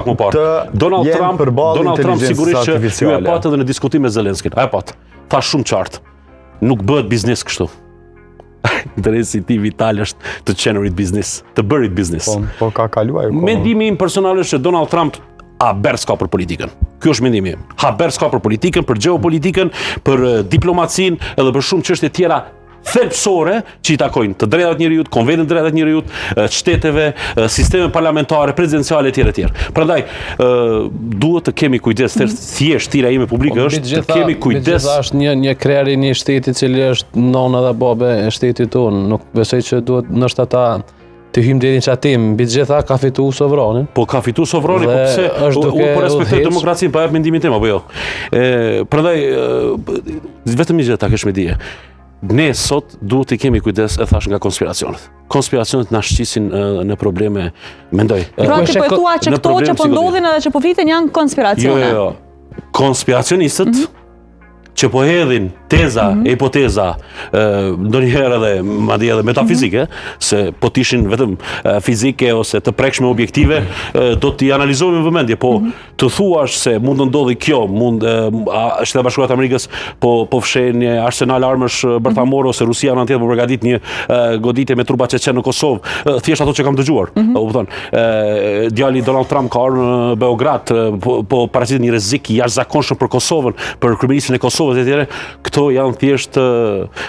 më parë. Donald Trump sigurisht që ju e patë edhe në diskutim me Zelenskin. A e patë. Tha shumë qartë. Nuk bëhet biznes kështu. Interesi ti vital është të qenurit biznes, të bërit biznes. Po ka kaluar. Mendimi im personal është që Donald Trump haber s'ka për politikën. Ky është mendimi im. Haber s'ka për politikën, për geopolitikën, për diplomacinë edhe për shumë çështje tjera thelpsore që i takojnë të drejtat njerëzit, konventin e drejtat njerëzit, shteteve, sisteme parlamentare, prezidenciale etj. Prandaj duhet të kemi kujdes, thjesht tira ime publike është të kemi kujdes. Është një kryer i një shteti i cili është nona dhe babe e shtetit tonë. Nuk besoj që duhet ndoshta ta të hyjmë deri në çatim, mbi të gjitha ka fitu sovranin. Po ka fitu sovranin, po pse unë po respektoj demokracinë, pa jap mendimin tim apo jo. Prandaj vetëm një gjë ta kesh me dije. Ne sot duhet të kemi kujdes, e thash, nga konspiracionet. Konspiracionet na shqisin në probleme, mendoj. Pra ti po thua që këto që po ndodhin edhe që po fliten janë konspiracione. Jo. Konspiracionistët që po hedhin teza, hipoteza, ndonjëherë edhe madje edhe metafizike, se po t'ishin vetëm fizike ose të prekshme objektive, do t'i analizojmë me vëmendje, po të thuash se mund të ndodhi kjo, Shtetet Bashkuara të Amerikës po fshin një arsenal armësh bërthamore ose Rusia në tjetër po përgatit një goditje me trupa çeçen në Kosovë, thjesht ato që kam dëgjuar. Djali Donald Trump ka ardhur në Beograd, po paraqitet një rrezik i jashtëzakonshëm për Kosovën, për kryeministrin e Kosovës etj. Këto janë thjesht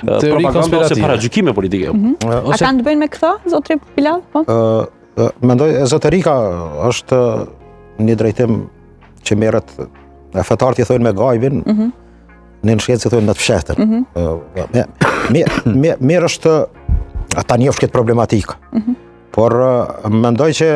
propaganda ose paragjykime politike. A kanë të bëjnë me këto, zotri Bilal? Mendoj, ezoterika është një drejtim që merret, fetarët i thonë me gajbin, në shkencë thonë me të fshehtën. Mirë është ta njofsh këtë problematikë, por mendoj që